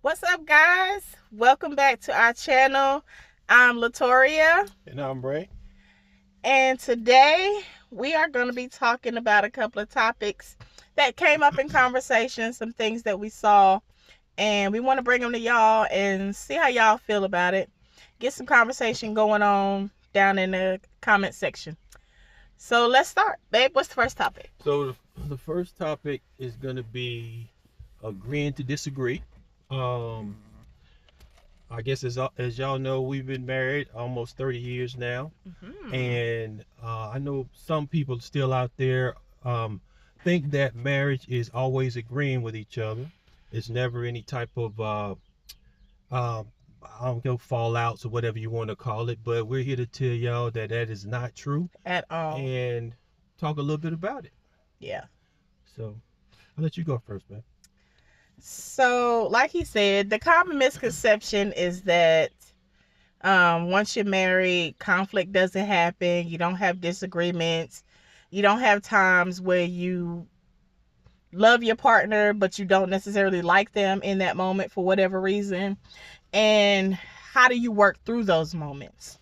What's up, guys? Welcome back to our channel. I'm Latoria, And I'm Ray. and today we are going to be talking about a couple of topics that came up in conversation, some things that we saw, and we want to bring them to y'all and see how y'all feel about it. Get some conversation going on down in the comment section. So let's start. Babe, what's the first topic? So the first topic is going to be agreeing to disagree. Um, I guess as y'all know, we've been married almost 30 years now, Mm-hmm. and I know some people still out there think that marriage is always agreeing with each other. It's never any type of uh, I don't know, fallouts or whatever you want to call it. But we're here to tell y'all that that is not true, At all. and talk a little bit about it. Yeah. So I'll let you go first, man. So, like he said, the common misconception is that once you're married, conflict doesn't happen. You don't have disagreements. You don't have times where you love your partner, but you don't necessarily like them in that moment for whatever reason. And how do you work through those moments?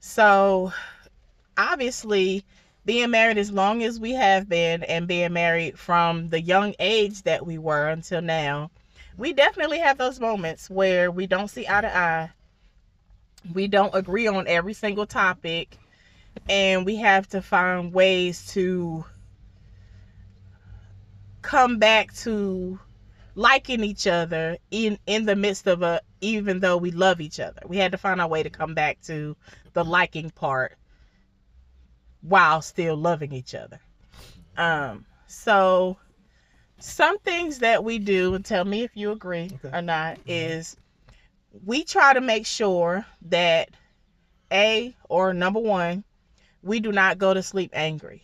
So, obviously, being married as long as we have been and being married from the young age that we were until now, we definitely have those moments where we don't see eye to eye. We don't agree on every single topic, and we have to find ways to come back to liking each other in the midst of a even though we love each other. We had to find our way to come back to the liking part while still loving each other. So some things that we do, and tell me if you agree Okay. or not, Mm-hmm. is we try to make sure that or number one, we do not go to sleep angry.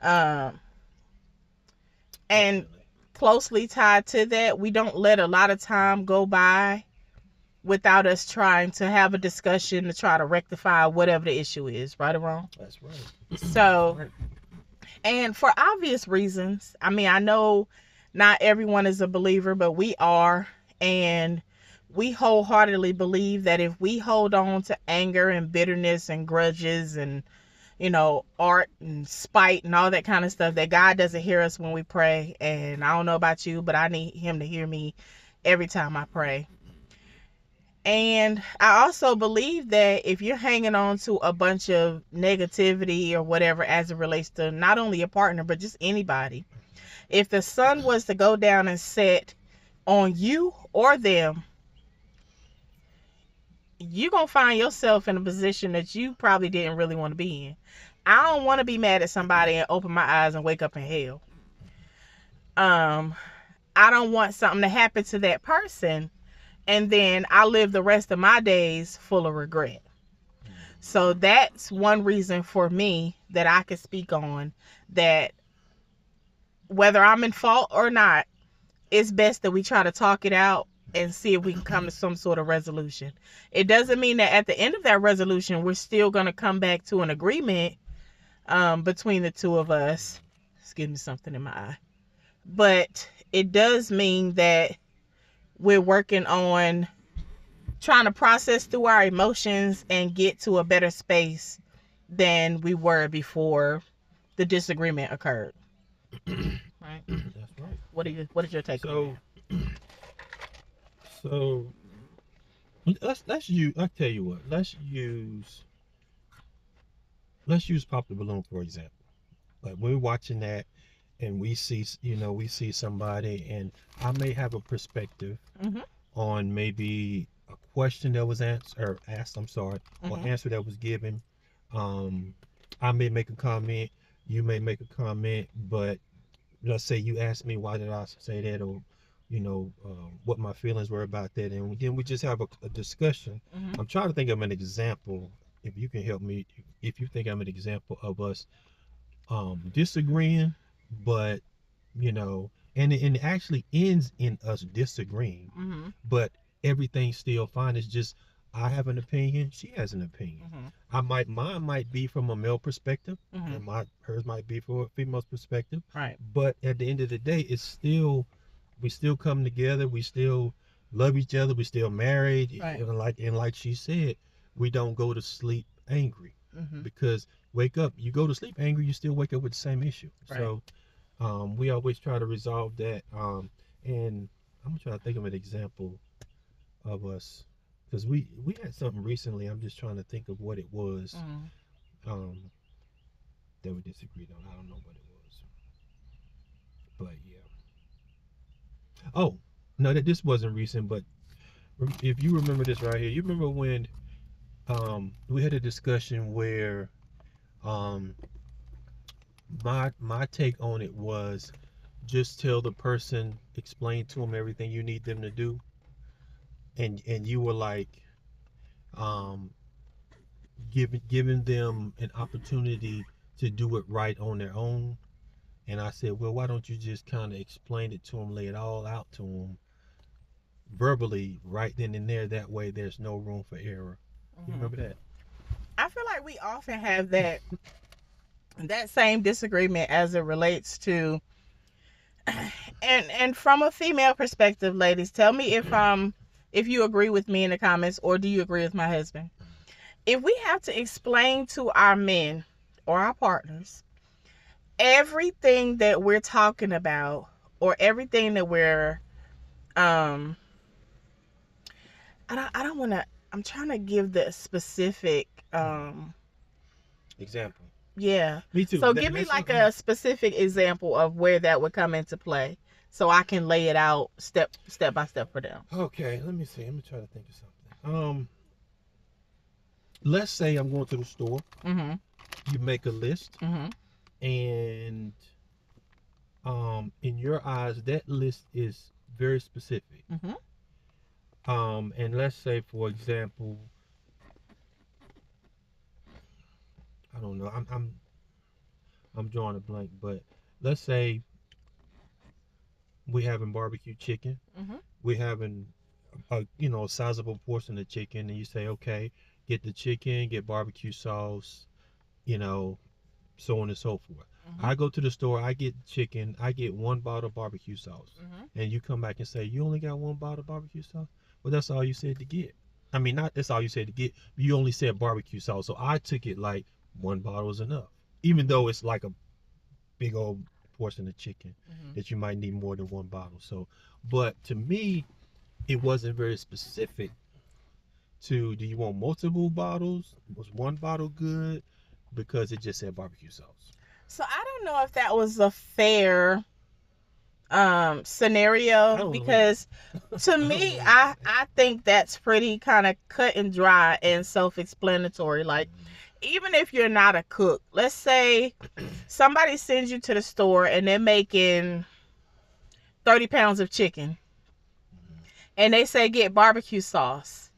Um, and Definitely. closely tied to that, we don't let a lot of time go by without us trying to have a discussion to try to rectify whatever the issue is, right or wrong. That's right. That's So, right. and for obvious reasons, I mean, I know not everyone is a believer, but we are. And we wholeheartedly believe that if we hold on to anger and bitterness and grudges and, art and spite and all that kind of stuff, that God doesn't hear us when we pray. And I don't know about you, but I need Him to hear me every time I pray. And I also believe that if you're hanging on to a bunch of negativity or whatever as it relates to not only your partner, but just anybody, if the sun was to go down and set on you or them, you're going to find yourself in a position that you probably didn't really want to be in. I don't want to be mad at somebody and open my eyes and wake up in hell. Um, I don't want something to happen to that person and then I live the rest of my days full of regret. So that's one reason for me that I can speak on that whether I'm in fault or not, it's best that we try to talk it out and see if we can come to some sort of resolution. It doesn't mean that at the end of that resolution, we're still going to come back to an agreement between the two of us. Excuse me, something in my eye. But it does mean that we're working on trying to process through our emotions and get to a better space than we were before the disagreement occurred. Right? That's right. What is your take on So that? so let's use. I tell you what. Let's use Pop the Balloon for example. Like we're watching that, and we see somebody, and I may have a perspective Mhm. on maybe a question that was asked. I'm sorry, or Mhm. answer that was given. Um, I may make a comment. You may make a comment, but let's say you ask me why did I say that, or what my feelings were about that, and then we just have a discussion. Mhm. I'm trying to think of an example. If you can help me, if you think I'm an example of us disagreeing, but and it actually ends in us disagreeing, Mhm. but everything's still fine. It's just I have an opinion, she has an opinion. Mhm. Mine might be from a male perspective, Mhm. and my hers might be from a female's perspective. Right. But at the end of the day, it's still we still come together. We still love each other, we still married, Right. and like she said, we don't go to sleep angry Mm-hmm. because wake up, you go to sleep angry, you still wake up with the same issue. Right. So we always try to resolve that. And I'm gonna try to think of an example of us because we had something recently. I'm just trying to think of what it was um, that we disagreed on. I don't know what it was, but yeah. Oh no, that this wasn't recent, but if you remember this right here, you remember when we had a discussion where um, my take on it was just tell the person, explain to them everything you need them to do, and you were like um, giving them an opportunity to do it right on their own. And I said, well, why don't you just kind of explain it to them, lay it all out to them verbally right then and there. That way, there's no room for error. You Mm-hmm. remember that? I feel like we often have that same disagreement as it relates to, and from a female perspective, ladies, tell me if you agree with me in the comments, or do you agree with my husband? If we have to explain to our men or our partners everything that we're talking about, or everything that we're um I don't want to, I'm trying to give the specific Example. yeah. Me too. So give me like a specific example of where that would come into play so I can lay it out step by step for them. Okay, let me see. Let me try to think of something. Let's say I'm going to the store. Mm-hmm. You make a list, Mm-hmm. and in your eyes, that list is very specific. Mm-hmm. And let's say, for example, I don't know. I'm drawing a blank, but let's say we having barbecue chicken. Mm-hmm. We having a sizable portion of chicken, and you say, okay, get the chicken, get barbecue sauce, you know, so on and so forth. Mm-hmm. I go to the store, I get chicken, I get 1 bottle of barbecue sauce, and you come back and say you only got 1 bottle of barbecue sauce. Well, that's all you said to get. I mean, not that's all you said to get. You only said barbecue sauce, so I took it like 1 bottle is enough, even though it's like a big old portion of chicken that you might need more than 1 bottle. So, but to me, it wasn't very specific. To do you want multiple bottles? Was 1 bottle good? Because it just said barbecue sauce. So I don't know if that was a fair scenario, because to me I think that's pretty kind of cut and dry and self-explanatory. Like, even if you're not a cook, let's say somebody sends you to the store and they're making 30 pounds of chicken and they say get barbecue sauce.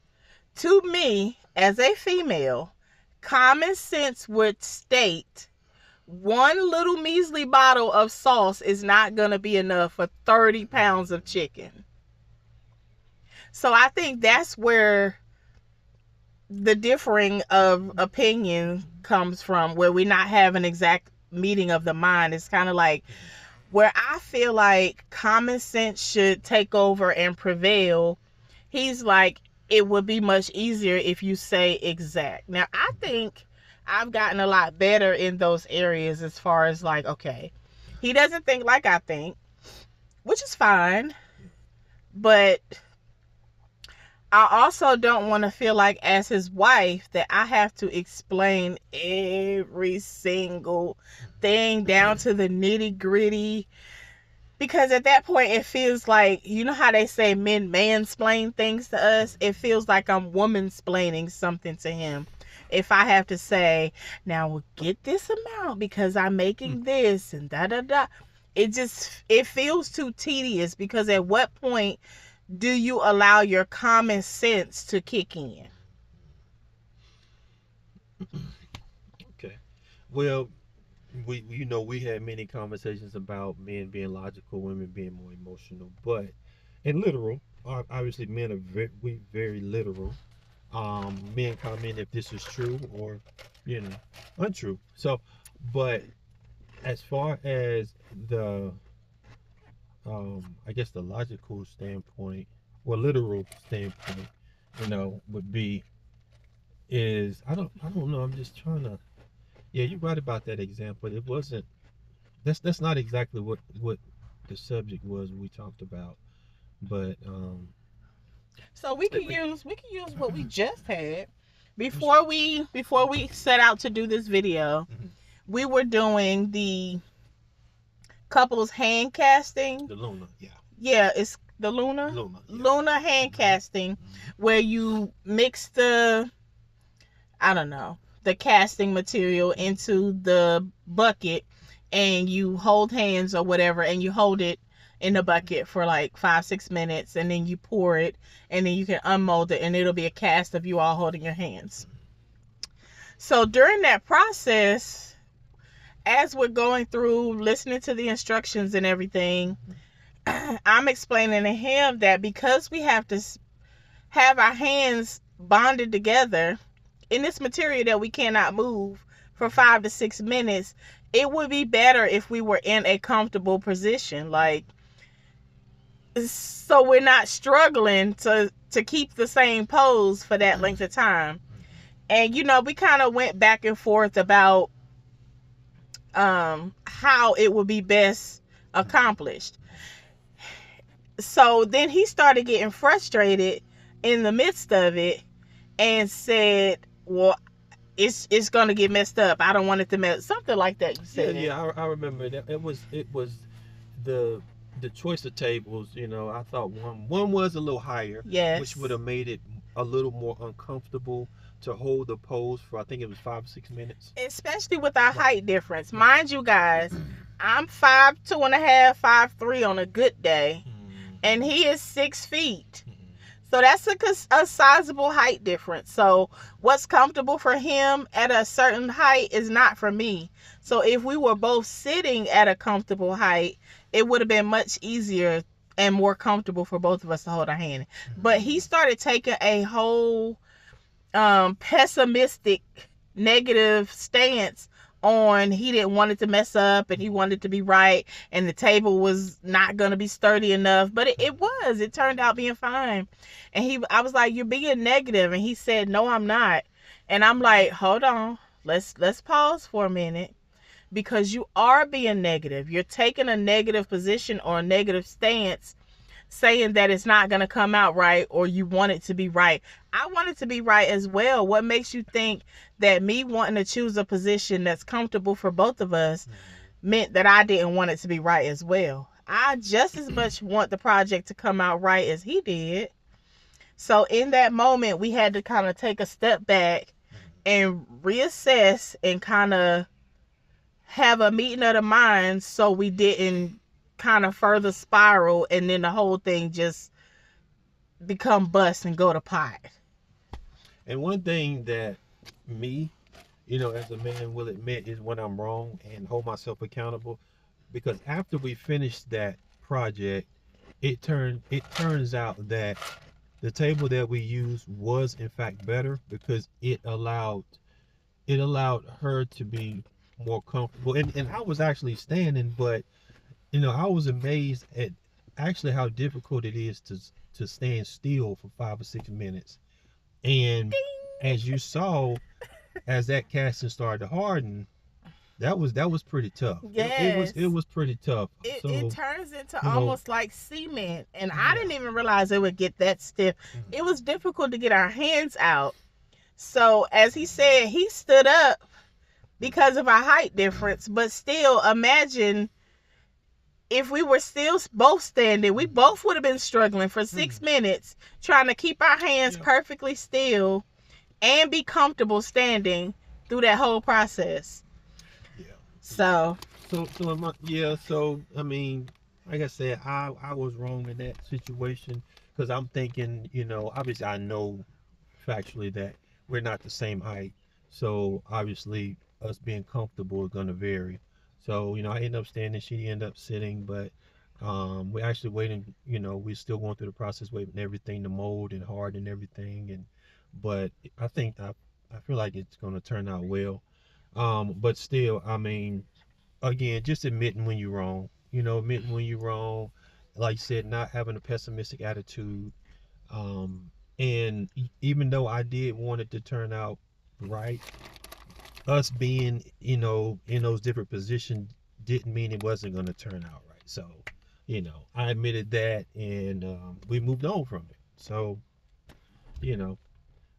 To me, as a female, common sense would state 1 little measly bottle of sauce is not going to be enough for 30 pounds of chicken. So I think that's where the differing of opinion comes from, where we not have an exact meeting of the mind. It's kind of like where I feel like common sense should take over and prevail. He's like, it would be much easier if you say exact. Now, I think I've gotten a lot better in those areas as far as like, okay, he doesn't think like I think, which is fine. But I also don't want to feel like, as his wife, that I have to explain every single thing down to the nitty gritty. Because at that point, it feels like, you know how they say men mansplain things to us? It feels like I'm woman-splaining something to him. If I have to say, now we'll get this amount because I'm making this and da-da-da. It feels too tedious, because at what point do you allow your common sense to kick in? Okay. Well, we had many conversations about men being logical, women being more emotional, but and literal. Obviously, men are very literal. Men comment if this is true or untrue. So, but as far as the I guess the logical standpoint, or literal standpoint, would be is I don't know. I'm just trying to. Yeah, you're right about that example. It wasn't. That's not exactly what the subject was we talked about, but So we can use what we just had before we set out to do this video. Mhm. We were doing the couples hand casting. The Luna, yeah, Yeah, it's the Luna. Luna, yeah. Luna hand casting, where you mix the, I don't know, the casting material into the bucket and you hold hands or whatever and you hold it in the bucket for like 5-6 minutes and then you pour it and then you can unmold it and it'll be a cast of you all holding your hands. So during that process, as we're going through listening to the instructions and everything, I'm explaining to him that because we have to have our hands bonded together in this material that we cannot move for 5 to 6 minutes, it would be better if we were in a comfortable position, like, so we're not struggling to keep the same pose for that length of time. And we kind of went back and forth about how it would be best accomplished. So then he started getting frustrated in the midst of it and said, well, it's gonna get messed up. I don't want it to mess, something like that. You said. Yeah. I remember that. It was the choice of tables. I thought one was a little higher, Yes. which would have made it a little more uncomfortable to hold the pose for, I think it was 5-6 minutes. Especially with our height difference, mind you guys. I'm 5'2.5", 5'3" on a good day, and he is 6 feet. So that's a sizable height difference. So what's comfortable for him at a certain height is not for me. So if we were both sitting at a comfortable height, it would have been much easier and more comfortable for both of us to hold our hand. But he started taking a whole pessimistic, negative stance on, he didn't want it to mess up and he wanted it to be right and the table was not going to be sturdy enough, but it turned out being fine. And I was like, you're being negative, and he said, no, I'm not. And I'm like, hold on, let's pause for a minute, because you are being negative. You're taking a negative position or a negative stance, saying that it's not going to come out right or you want it to be right. I want it to be right as well. What makes you think that me wanting to choose a position that's comfortable for both of us meant that I didn't want it to be right as well? I just as much want the project to come out right as he did. So in that moment, we had to kind of take a step back and reassess and kind of have a meeting of the minds so we didn't kind of further spiral and then the whole thing just become bust and go to pot. And one thing that me, as a man will admit is when I'm wrong and hold myself accountable, because after we finished that project, it turns out that the table that we used was in fact better because it allowed her to be more comfortable. And I was actually standing, but I was amazed at actually how difficult it is to stand still for 5 or 6 minutes. And as you saw, as that casting started to harden, that was pretty tough. Yes. It was pretty tough. It turns into almost like cement, and I didn't even realize it would get that stiff. It was difficult to get our hands out. So as he said, he stood up because of our height difference, but still, imagine if we were still both standing, we both would have been struggling for 6 minutes trying to keep our hands perfectly still and be comfortable standing through that whole process. Yeah. So I mean, like I said, I was wrong in that situation because I'm thinking, obviously I know factually that we're not the same height. So obviously us being comfortable is going to vary. So, I end up standing, she end up sitting, but we're actually waiting, we're still going through the process, waiting everything to mold and harden and everything. But I feel like it's going to turn out well. But still, I mean, again, just admitting when you're wrong, admitting when you're wrong, like you said, not having a pessimistic attitude, And even though I did want it to turn out right, us being, in those different positions didn't mean it wasn't going to turn out right. So, I admitted that, and we moved on from it. So, you know,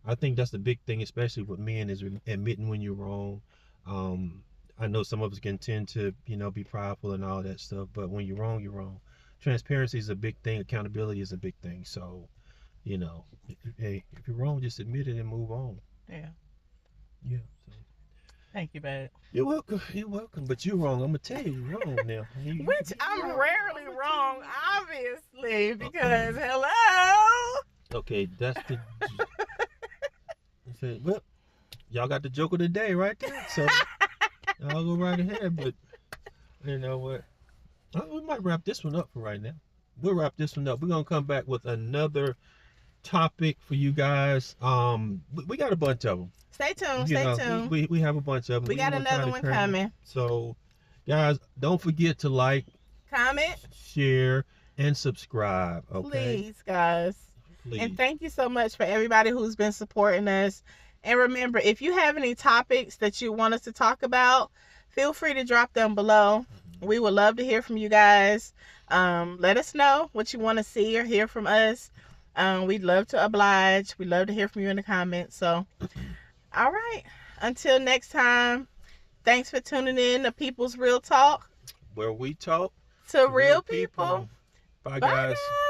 I think that's the big thing, especially with men, is admitting when you're wrong. Um, I know some of us can tend to, be prideful and all that stuff, but when you're wrong, you're wrong. Transparency is a big thing. Accountability is a big thing. So, hey, if you're wrong, just admit it and move on. Yeah. Yeah. So. Thank you, babe. You're welcome. You're welcome. But you're wrong. I'm gonna tell you you're wrong now. Which I'm rarely wrong, obviously, because hello. Okay, that's the. Well, y'all got the joke of the day right there. So I'll go right ahead. But you know what? We might wrap this one up for right now. We'll wrap this one up. We're gonna come back with another topic for you guys. We got a bunch of them. Stay tuned. Stay tuned. We have a bunch of them. We got another one coming. So, guys, don't forget to like, comment, share, and subscribe. Okay. Please, guys. Please. And thank you so much for everybody who's been supporting us. And remember, if you have any topics that you want us to talk about, feel free to drop them below. We would love to hear from you guys. Let us know what you want to see or hear from us. We'd love to oblige. We'd love to hear from you in the comments. So, all right. Until next time, thanks for tuning in to People's Real Talk, where we talk to real people. Bye, guys. Bye.